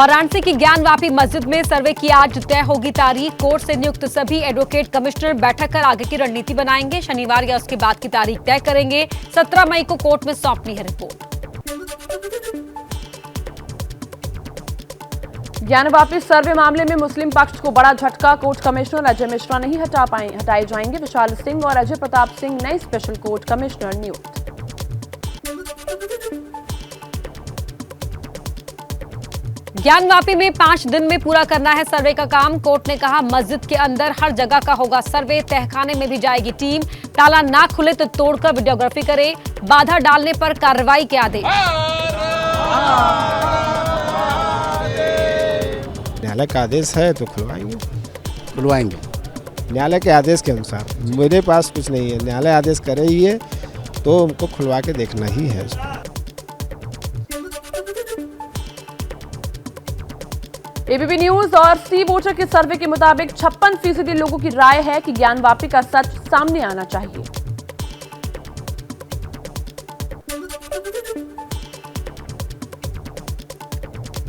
वाराणसी की ज्ञानवापी मस्जिद में सर्वे की आज तय होगी तारीख। कोर्ट से नियुक्त सभी एडवोकेट कमिश्नर बैठक कर आगे की रणनीति बनाएंगे। शनिवार या उसके बाद की तारीख तय करेंगे। 17 मई को कोर्ट में सौंपनी है रिपोर्ट। ज्ञानवापी सर्वे मामले में मुस्लिम पक्ष को बड़ा झटका। कोर्ट कमिश्नर अजय मिश्रा नहीं हटाए जाएंगे। विशाल सिंह और अजय प्रताप सिंह नए स्पेशल कोर्ट कमिश्नर नियुक्त। ज्ञानवापी में 5 दिन में पूरा करना है सर्वे का काम। कोर्ट ने कहा मस्जिद के अंदर हर जगह का होगा सर्वे। तहखाने में भी जाएगी टीम। ताला ना खुले तो तोड़कर वीडियोग्राफी करे। बाधा डालने पर कार्रवाई के आदेश। न्यायालय का आदेश है तो खुलवाएंगे न्यायालय के आदेश के अनुसार। मेरे पास कुछ नहीं है, न्यायालय आदेश करे ही है तो उनको खुलवा के देखना ही है। एबीपी न्यूज और सी वोटर के सर्वे के मुताबिक 56% लोगों की राय है कि ज्ञानवापी का सच सामने आना चाहिए।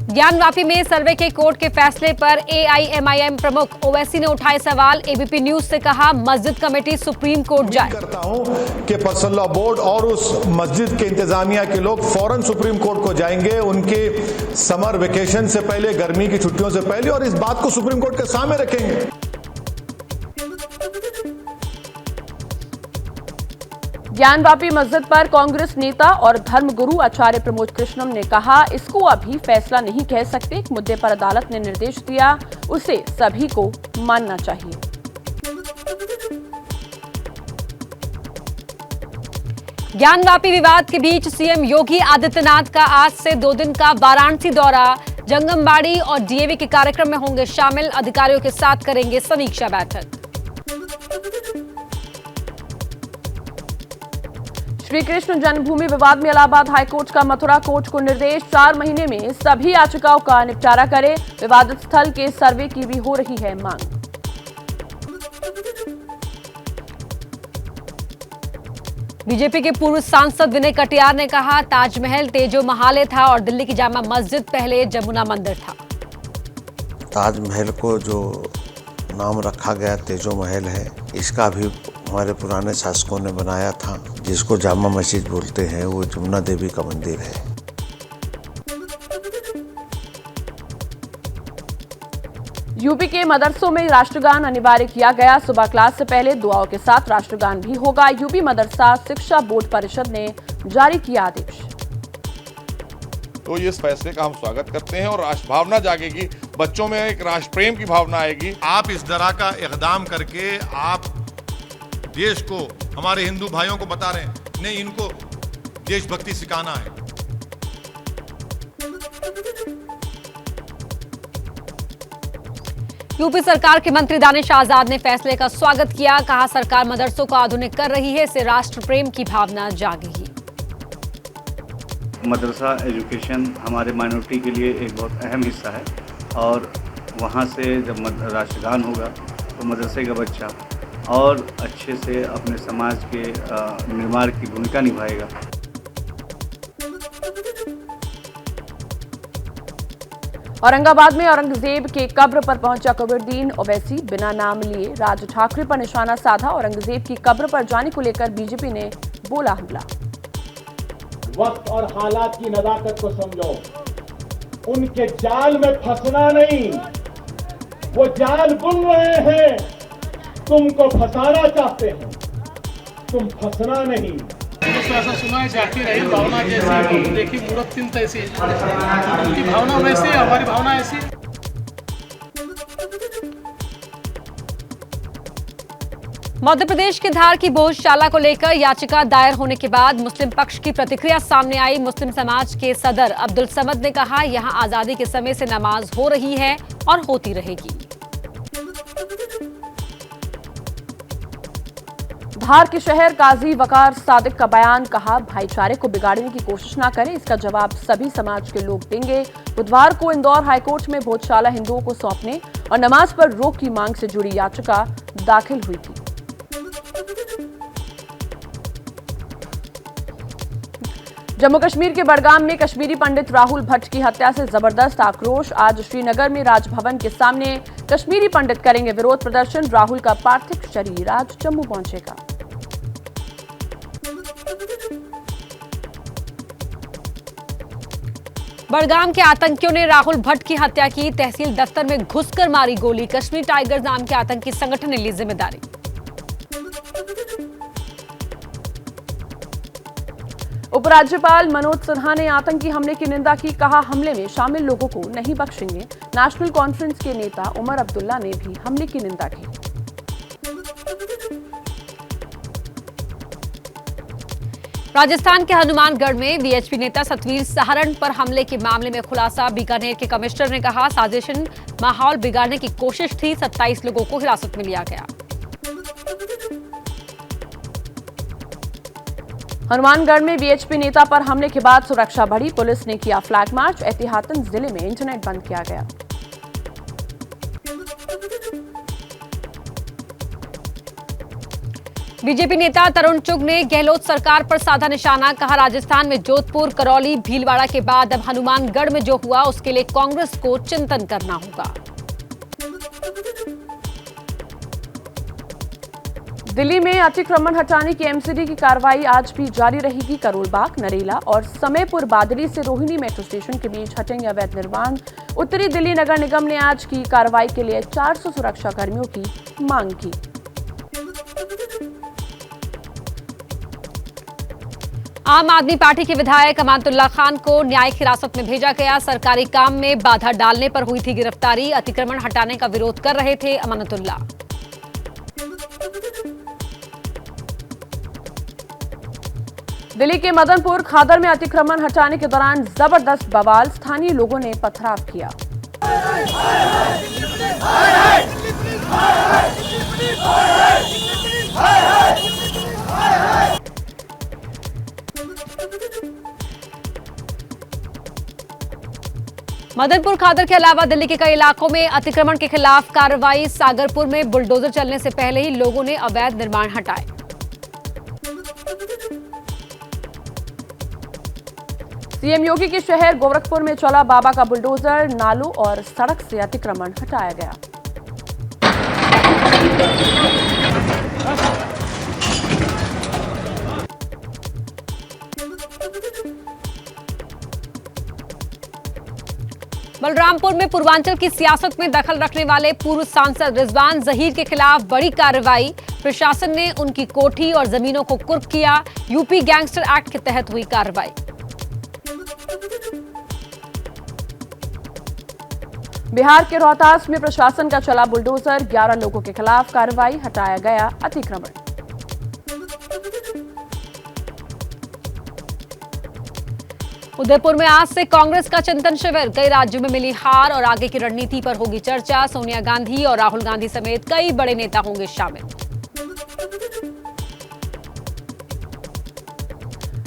ज्ञानवापी में सर्वे के कोर्ट के फैसले पर एआईएमआईएम प्रमुख ओवैसी ने उठाए सवाल। एबीपी न्यूज से कहा मस्जिद कमेटी सुप्रीम कोर्ट जाए। करता हूं कि पर्सनल लॉ बोर्ड और उस मस्जिद के इंतजामिया के लोग फौरन सुप्रीम कोर्ट को जाएंगे, उनके समर वेकेशन से पहले, गर्मी की छुट्टियों से पहले, और इस बात को सुप्रीम कोर्ट के सामने रखेंगे। ज्ञानवापी मस्जिद पर कांग्रेस नेता और धर्मगुरु आचार्य प्रमोद कृष्णम ने कहा इसको अभी फैसला नहीं कह सकते। एक मुद्दे पर अदालत ने निर्देश दिया, उसे सभी को मानना चाहिए। ज्ञानवापी विवाद के बीच सीएम योगी आदित्यनाथ का आज से 2 दिन का वाराणसी दौरा। जंगमबाड़ी और डीएवी के कार्यक्रम में होंगे शामिल। अधिकारियों के साथ करेंगे समीक्षा बैठक। श्री कृष्ण जन्मभूमि विवाद में इलाहाबाद हाईकोर्ट का मथुरा कोर्ट को निर्देश। 4 महीने में सभी याचिकाओं का निपटारा करे। विवादित स्थल के सर्वे की भी हो रही है मांग। बीजेपी के पूर्व सांसद विनय कटियार ने कहा ताजमहल तेजो महाले था और दिल्ली की जामा मस्जिद पहले जमुना मंदिर था। ताजमहल को जो नाम रखा गया तेजो महल है, इसका भी हमारे पुराने शासकों ने बनाया था। जिसको जामा मस्जिद बोलते हैं वो जमुना देवी का मंदिर है। यूपी के मदरसों में राष्ट्रगान अनिवार्य किया गया। सुबह क्लास से पहले दुआओं के साथ राष्ट्रगान भी होगा। यूपी मदरसा शिक्षा बोर्ड परिषद ने जारी किया आदेश। तो इस फैसले का हम स्वागत करते हैं और राष्ट्र भावना जागेगी, बच्चों में एक राष्ट्र प्रेम की भावना आएगी। आप इस तरह का इक़दाम करके आप देश को, हमारे हिंदू भाइयों को बता रहे हैं नहीं, इनको देशभक्ति सिखाना है। यूपी सरकार के मंत्री दानिश आजाद ने फैसले का स्वागत किया। कहा सरकार मदरसों को आधुनिक कर रही है, इससे राष्ट्र प्रेम की भावना जागेगी। मदरसा एजुकेशन हमारे माइनॉरिटी के लिए एक बहुत अहम हिस्सा है और वहाँ से जब राष्ट्रगान होगा तो मदरसे का बच्चा और अच्छे से अपने समाज के निर्माण की भूमिका निभाएगा। औरंगाबाद में औरंगजेब के कब्र पर पहुंचा कबीरुद्दीन ओवैसी। बिना नाम लिए राज ठाकरे पर निशाना साधा। औरंगजेब की कब्र पर जाने को लेकर बीजेपी ने बोला हमला। वक्त और हालात की नजाकत को समझो। उनके जाल में फंसना नहीं, वो जाल बुन रहे हैं, तुमको फंसाना चाहते हैं, तुम फंसना नहीं। ऐसा सुना है जाती रही भावना जैसी, देखी मूर्त चिंत ऐसी, उनकी भावना वैसी, हमारी भावना ऐसी। मध्य प्रदेश के धार की भोजशाला को लेकर याचिका दायर होने के बाद मुस्लिम पक्ष की प्रतिक्रिया सामने आई। मुस्लिम समाज के सदर अब्दुल समद ने कहा यहां आजादी के समय से नमाज हो रही है और होती रहेगी। धार के शहर काजी वकार सादिक का बयान। कहा भाईचारे को बिगाड़ने की कोशिश ना करें, इसका जवाब सभी समाज के लोग देंगे। बुधवार को इंदौर हाईकोर्ट में भोजशाला हिंदुओं को सौंपने और नमाज पर रोक की मांग से जुड़ी याचिका दाखिल हुई थी। जम्मू कश्मीर के बडगाम में कश्मीरी पंडित राहुल भट्ट की हत्या से जबरदस्त आक्रोश। आज श्रीनगर में राजभवन के सामने कश्मीरी पंडित करेंगे विरोध प्रदर्शन। राहुल का पार्थिव शरीर आज जम्मू पहुंचेगा। बडगाम के आतंकियों ने राहुल भट्ट की हत्या की। तहसील दफ्तर में घुसकर मारी गोली। कश्मीर टाइगर्स नाम के आतंकी संगठन ने ली जिम्मेदारी। उपराज्यपाल मनोज सिन्हा ने आतंकी हमले की निंदा की। कहा, हमले में शामिल लोगों को नहीं बख्शेंगे। नेशनल कॉन्फ्रेंस के नेता उमर अब्दुल्ला ने भी हमले की निंदा की। राजस्थान के हनुमानगढ़ में वीएचपी नेता सतवीर सहारण पर हमले के मामले में खुलासा। बीकानेर के कमिश्नर ने कहा, साजिशन माहौल बिगाड़ने की कोशिश थी। 27 लोगों को हिरासत में लिया गया। हनुमानगढ़ में वीएचपी नेता पर हमले के बाद सुरक्षा बढ़ी। पुलिस ने किया फ्लैग मार्च। एहतियातन जिले में इंटरनेट बंद किया गया। बीजेपी नेता तरुण चुग ने गहलोत सरकार पर साधा निशाना। कहा, राजस्थान में जोधपुर, करौली, भीलवाड़ा के बाद अब हनुमानगढ़ में जो हुआ उसके लिए कांग्रेस को चिंतन करना होगा। दिल्ली में अतिक्रमण हटाने की एमसीडी की कार्रवाई आज भी जारी रहेगी। करोलबाग, नरेला और समयपुर बादली से रोहिणी मेट्रो स्टेशन के बीच हटेंगे अवैध निर्माण। उत्तरी दिल्ली नगर निगम ने आज की कार्रवाई के लिए 400 सुरक्षा कर्मियों की मांग की। आम आदमी पार्टी के विधायक अमानतुल्लाह खान को न्यायिक हिरासत में भेजा गया। सरकारी काम में बाधा डालने पर हुई थी गिरफ्तारी। अतिक्रमण हटाने का विरोध कर रहे थे अमानतुल्लाह। दिल्ली के मदनपुर खादर में अतिक्रमण हटाने के दौरान जबरदस्त बवाल। स्थानीय लोगों ने पथराव किया। मदनपुर खादर के अलावा दिल्ली के कई इलाकों में अतिक्रमण के खिलाफ कार्रवाई। सागरपुर में बुलडोजर चलने से पहले ही लोगों ने अवैध निर्माण हटाए। सीएम योगी के शहर गोरखपुर में चला बाबा का बुलडोजर। नालों और सड़क से अतिक्रमण हटाया गया। बलरामपुर में पूर्वांचल की सियासत में दखल रखने वाले पूर्व सांसद रिजवान जहीर के खिलाफ बड़ी कार्रवाई। प्रशासन ने उनकी कोठी और जमीनों को कुर्क किया। यूपी गैंगस्टर एक्ट के तहत हुई कार्रवाई। बिहार के रोहतास में प्रशासन का चला बुलडोजर। 11 लोगों के खिलाफ कार्रवाई। हटाया गया अतिक्रमण। उदयपुर में आज से कांग्रेस का चिंतन शिविर। कई राज्यों में मिली हार और आगे की रणनीति पर होगी चर्चा। सोनिया गांधी और राहुल गांधी समेत कई बड़े नेता होंगे शामिल।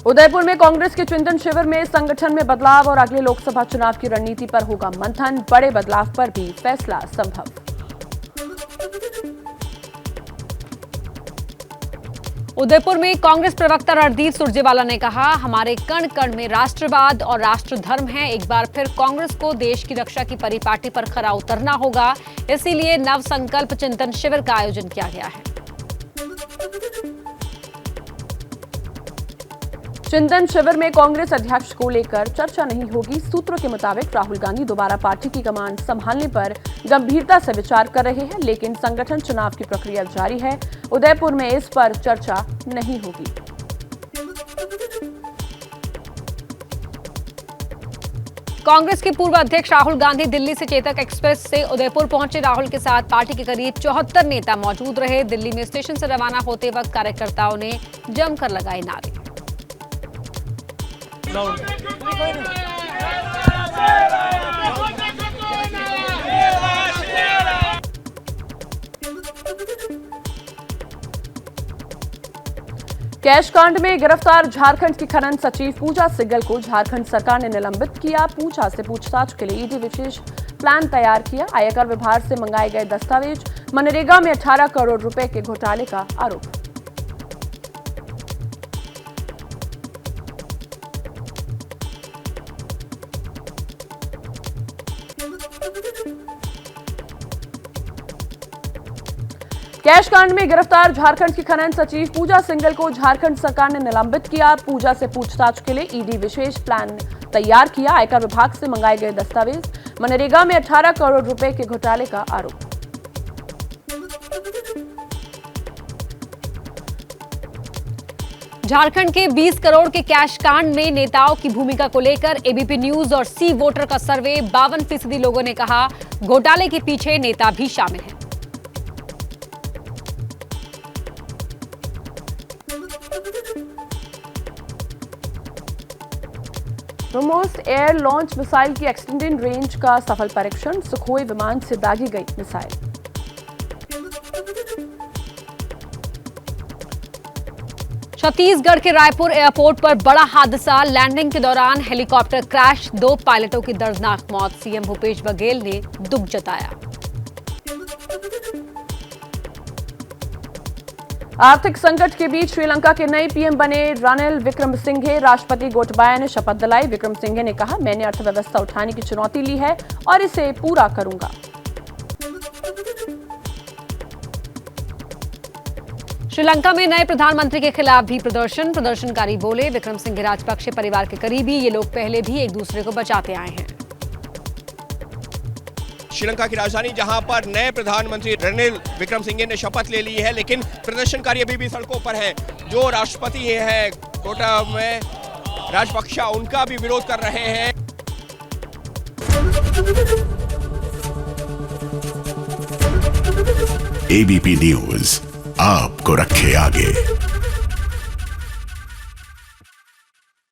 उदयपुर में कांग्रेस के चिंतन शिविर में संगठन में बदलाव और अगले लोकसभा चुनाव की रणनीति पर होगा मंथन। बड़े बदलाव पर भी फैसला संभव। उदयपुर में कांग्रेस प्रवक्ता रणदीप सुरजेवाला ने कहा, हमारे कण कण में राष्ट्रवाद और राष्ट्र धर्म है। एक बार फिर कांग्रेस को देश की रक्षा की परिपाटी पर खरा उतरना होगा। इसीलिए नव संकल्प चिंतन शिविर का आयोजन किया गया है। चिंतन शिविर में कांग्रेस अध्यक्ष को लेकर चर्चा नहीं होगी। सूत्रों के मुताबिक राहुल गांधी दोबारा पार्टी की कमान संभालने पर गंभीरता से विचार कर रहे हैं, लेकिन संगठन चुनाव की प्रक्रिया जारी है। उदयपुर में इस पर चर्चा नहीं होगी। कांग्रेस के पूर्व अध्यक्ष राहुल गांधी दिल्ली से चेतक एक्सप्रेस से उदयपुर पहुंचे। राहुल के साथ पार्टी के करीब 74 नेता मौजूद रहे। दिल्ली में स्टेशन से रवाना होते वक्त कार्यकर्ताओं ने जमकर लगाए नारे। कैश कांड में गिरफ्तार झारखंड की खनन सचिव पूजा सिग्गल को झारखंड सरकार ने निलंबित किया। पूजा से पूछताछ के लिए ईडी विशेष प्लान तैयार किया। आयकर विभाग से मंगाए गए दस्तावेज। मनरेगा में 18 करोड़ रुपए के घोटाले का आरोप। कैश कांड में गिरफ्तार झारखंड की खनन सचिव पूजा सिंघल को झारखंड सरकार ने निलंबित किया। पूजा से पूछताछ के लिए ईडी विशेष प्लान तैयार किया। आयकर विभाग से मंगाए गए दस्तावेज। मनरेगा में 18 करोड़ रुपए के घोटाले का आरोप। झारखंड के 20 करोड़ के कैश कांड में नेताओं की भूमिका को लेकर एबीपी न्यूज और सी वोटर का सर्वे 52% लोगों ने कहा घोटाले के पीछे नेता भी शामिल हैं। ब्रह्मोस एयर लॉन्च मिसाइल की एक्सटेंडेड रेंज का सफल परीक्षण। सुखोई विमान से दागी गई मिसाइल। छत्तीसगढ़ के रायपुर एयरपोर्ट पर बड़ा हादसा। लैंडिंग के दौरान हेलीकॉप्टर क्रैश, 2 पायलटों की दर्दनाक मौत। सीएम भूपेश बघेल ने दुख जताया। आर्थिक संकट के बीच श्रीलंका के नए पीएम बने रानिल विक्रमसिंघे। राष्ट्रपति गोटबाया ने शपथ दिलाई। विक्रमसिंघे ने कहा, मैंने अर्थव्यवस्था उठाने की चुनौती ली है और इसे पूरा करूंगा। श्रीलंका में नए प्रधानमंत्री के खिलाफ भी प्रदर्शन। प्रदर्शनकारी बोले, विक्रमसिंघे राजपक्षे परिवार के करीबी, ये लोग पहले भी एक दूसरे को बचाते आए हैं। श्रीलंका की राजधानी जहां पर नए प्रधानमंत्री रनिल विक्रमसिंघे ने शपथ ले ली है, लेकिन प्रदर्शनकारी अभी भी सड़कों पर है। जो राष्ट्रपति है कोटाबया राजपक्षा, उनका भी विरोध कर रहे हैं। एबीपी न्यूज आपको रखे आगे।